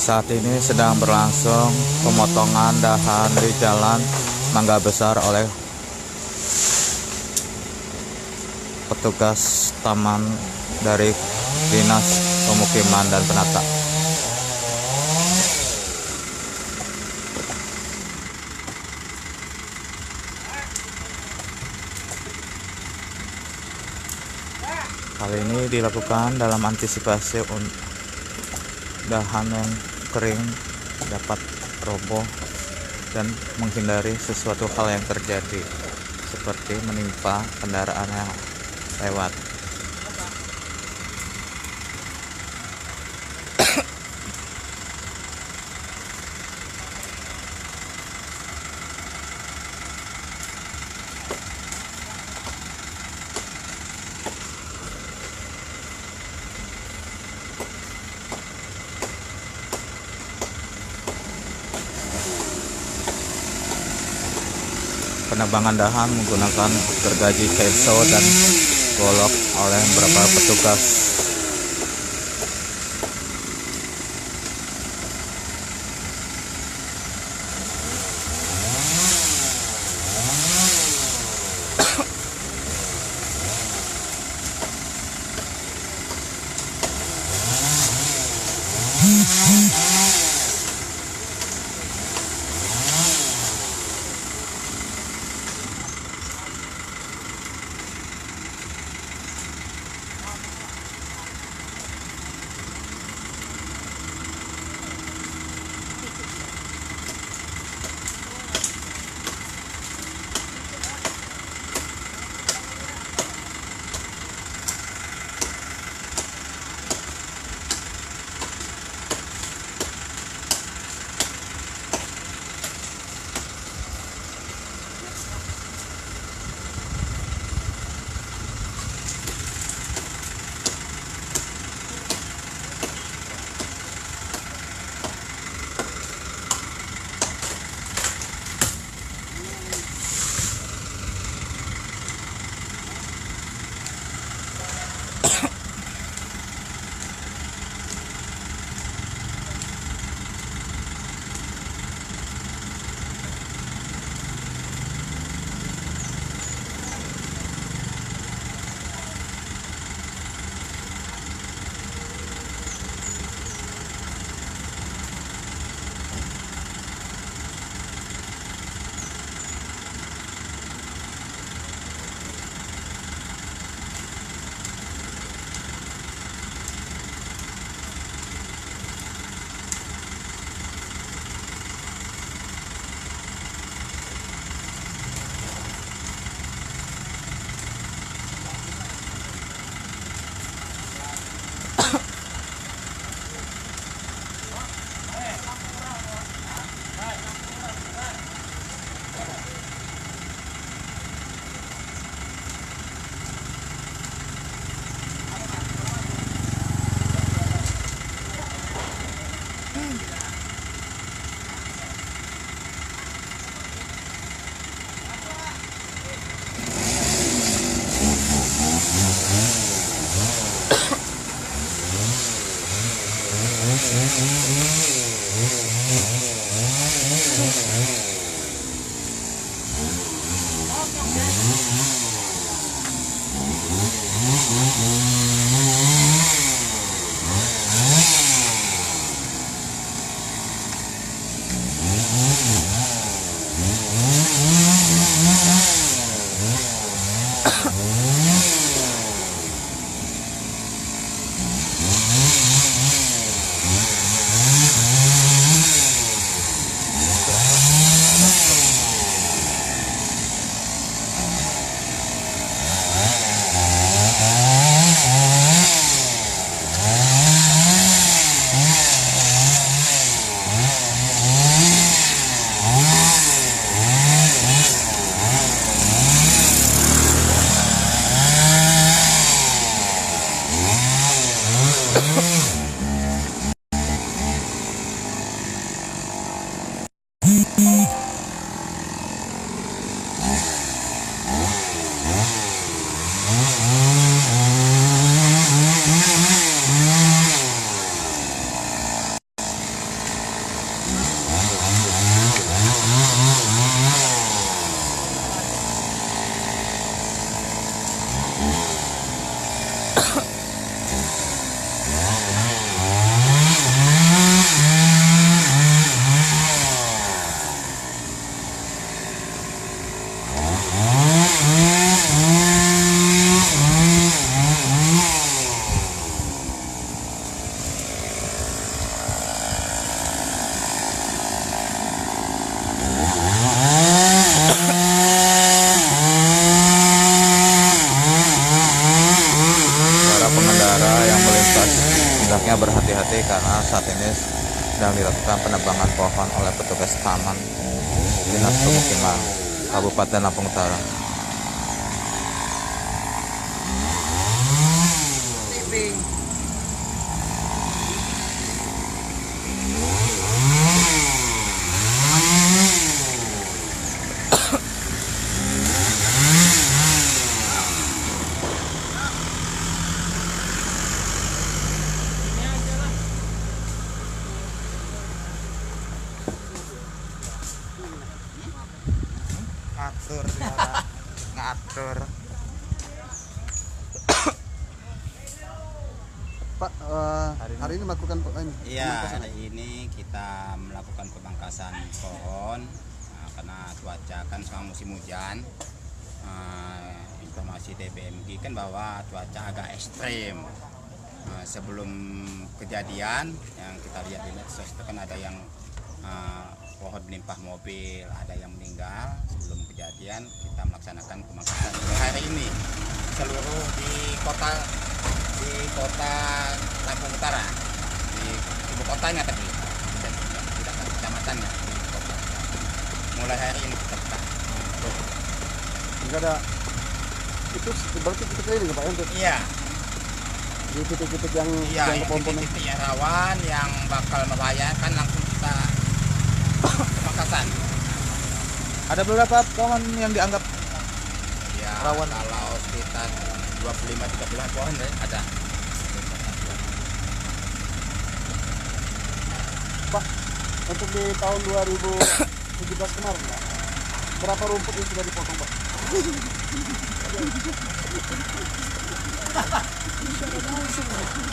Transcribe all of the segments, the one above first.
Saat ini sedang berlangsung pemotongan dahan di Jalan Mangga Besar oleh petugas taman dari Dinas Pemukiman dan Penata. Hal ini dilakukan dalam antisipasi dahan yang kering dapat roboh dan menghindari sesuatu hal yang terjadi seperti menimpa kendaraan yang lewat. Penebangan dahan menggunakan gergaji chainsaw dan golok oleh beberapa petugas. saat ini sedang dilakukan penebangan pohon oleh petugas taman Dinas Pemukiman Kabupaten Lampung Utara. Ngatur ngatur. Pak, hari ini melakukan Iya, hari ini kita melakukan pemangkasan pohon karena cuaca kan sekarang musim hujan. Informasi DBMG kan bahwa cuaca agak ekstrim. Sebelum kejadian yang kita lihat di medsos itu kan ada yang pohon menimpah mobil, ada yang meninggal. Sebelum kejadian kita melaksanakan pemangkasan hari ini seluruh di kota Lampung Utara, di ibu kotanya tadi, dan tidak kecamatannya. Mulai hari ini kita buka. Enggak ada. Itu berarti titik ini nggak Pak untuk Iya, di titik-titik yang yang komponen. titik yang rawan yang bakal membahayakan langsung kita pemangkasan. Ada beberapa pohon yang dianggap Ya, rawan. kalau sekitar 25-30 pohon ada. Pak, untuk di tahun 2017 kemarin Pak, berapa rumput yang sudah dipotong Pak?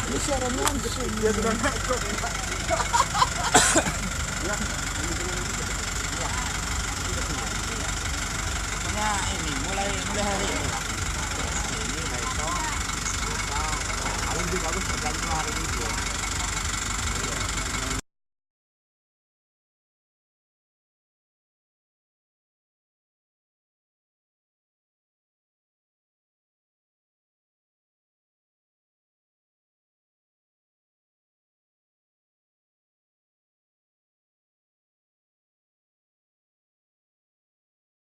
Ini siaran langsung. Ya sudah masuk Pak.